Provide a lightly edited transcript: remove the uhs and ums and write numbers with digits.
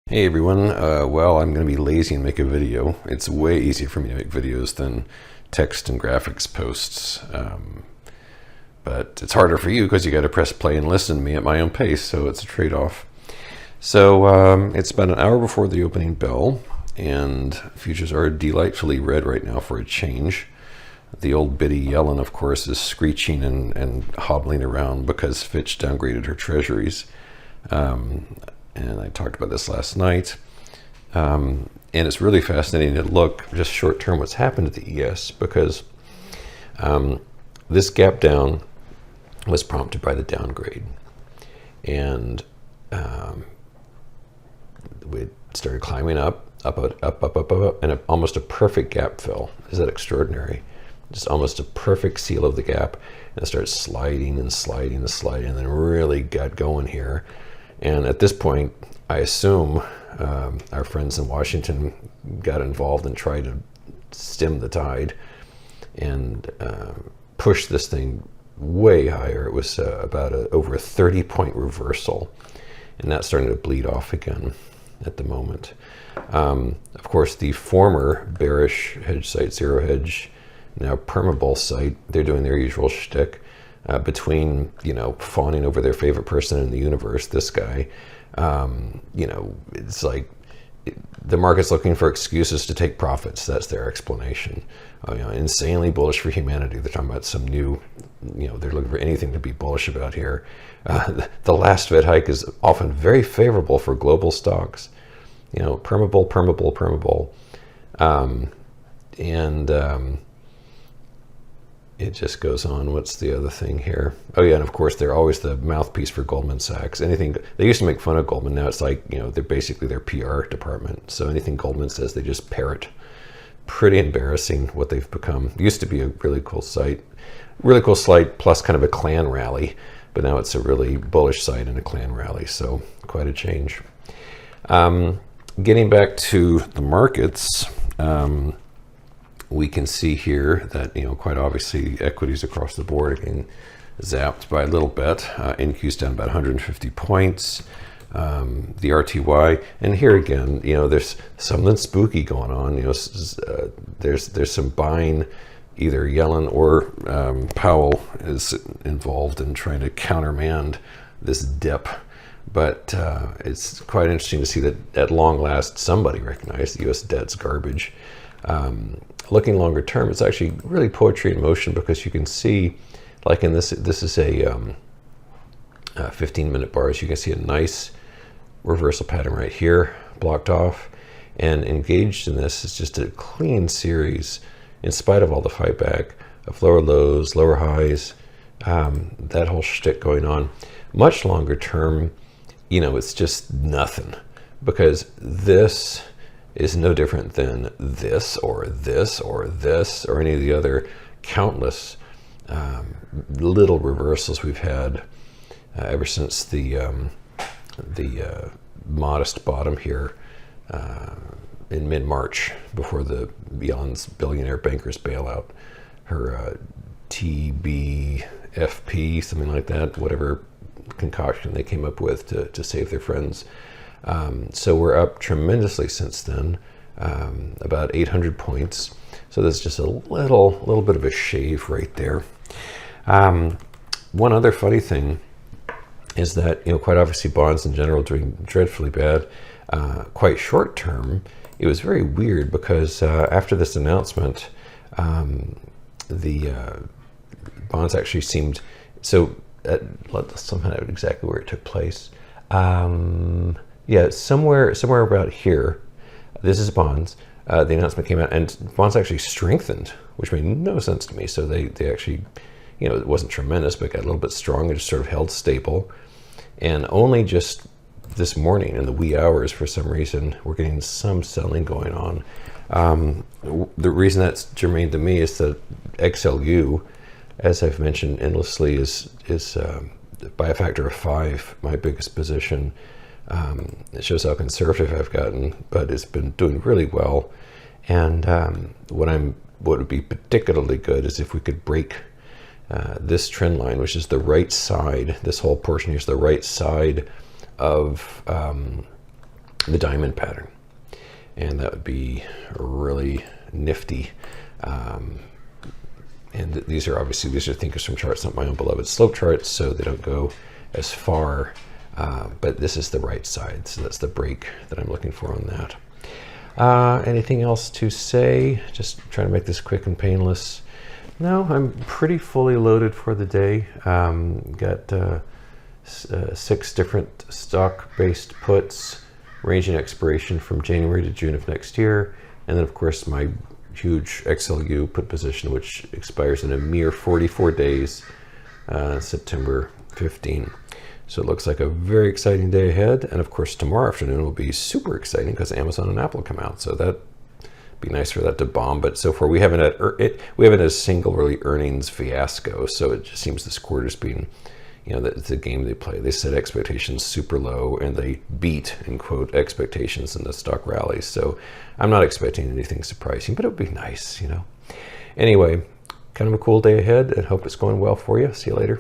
Hey everyone, well, I'm going to be lazy and make a video. It's way easier for me to make videos than text and graphics posts. But it's harder for you because you got to press play and listen to me at my own pace, so it's a trade-off. So it's about an hour before the opening bell, and futures are delightfully red right now for a change. The old biddy Yellen, of course, is screeching and hobbling around because Fitch downgraded her treasuries. And I talked about this last night. And it's really fascinating to look just short term what's happened to the ES, because this gap down was prompted by the downgrade. And we started climbing up, and almost a perfect gap fill. Is that extraordinary? Just almost a perfect seal of the gap. And it started sliding and sliding and sliding, and then really got going here. And at this point, I assume our friends in Washington got involved and tried to stem the tide and push this thing way higher. It was about over a 30-point reversal, and that's starting to bleed off again at the moment. Of course, the former bearish hedge site, Zero Hedge, now Permabull site, they're doing their usual shtick. Between, fawning over their favorite person in the universe, this guy, it's like the market's looking for excuses to take profits. That's their explanation. Insanely bullish for humanity. They're talking about some new, they're looking for anything to be bullish about here. The last Fed hike is often very favorable for global stocks. Permabull. It just goes on. What's the other thing here? Oh yeah, and of course they're always the mouthpiece for Goldman Sachs. Anything they used to make fun of Goldman, now it's like they're basically their PR department. So anything Goldman says, they just parrot. Pretty embarrassing what they've become. It used to be a really cool site plus kind of a Klan rally, but now it's a really bullish site and a Klan rally. So quite a change. Getting back to the markets. We can see here that, quite obviously equities across the board are getting zapped by a little bit. NQ's down about 150 points. The RTY, and here again, there's something spooky going on. There's some buying. Either Yellen or Powell is involved in trying to countermand this dip. But it's quite interesting to see that at long last somebody recognized the U.S. debt's garbage. Looking longer term, it's actually really poetry in motion, because you can see, like in this is a 15-minute bars. You can see a nice reversal pattern right here, blocked off, and engaged in this is just a clean series, in spite of all the fight back of lower lows, lower highs, that whole shtick going on. Much longer term, it's just nothing, because this is no different than this or this or this or any of the other countless little reversals we've had ever since the modest bottom here in mid-March, before the Yellen's billionaire bankers bailout, her TBFP, something like that, whatever concoction they came up with to save their friends. So we're up tremendously since then, about 800 points. So there's just a little bit of a shave right there. One other funny thing is that, quite obviously bonds in general doing dreadfully bad. Quite short term, it was very weird, because after this announcement, the bonds actually seemed, so let's somehow know exactly where it took place. Yeah, somewhere about here. This is bonds. The announcement came out, and bonds actually strengthened, which made no sense to me. So they actually, it wasn't tremendous, but got a little bit stronger, just sort of held stable. And only just this morning, in the wee hours, for some reason, we're getting some selling going on. The reason that's germane to me is that XLU, as I've mentioned endlessly, is by a factor of 5 my biggest position. It shows how conservative I've gotten, but it's been doing really well. And what would be particularly good is if we could break this trend line, which is the right side. This whole portion here is the right side of the diamond pattern. And that would be really nifty. And these are thinkorswim charts, not my own beloved slope charts, so they don't go as far. But this is the right side, so that's the break that I'm looking for on that. Anything else to say? Just trying to make this quick and painless. No, I'm pretty fully loaded for the day. Got 6 different stock-based puts, ranging expiration from January to June of next year. And then, of course, my huge XLU put position, which expires in a mere 44 days, September 15. So it looks like a very exciting day ahead. And of course, tomorrow afternoon will be super exciting because Amazon and Apple come out. So that'd be nice for that to bomb. But so far, we haven't had a single really earnings fiasco. So it just seems this quarter's been, it's a game they play. They set expectations super low and they beat, in quote, expectations in the stock rallies. So I'm not expecting anything surprising, but it would be nice, Anyway, kind of a cool day ahead and hope it's going well for you. See you later.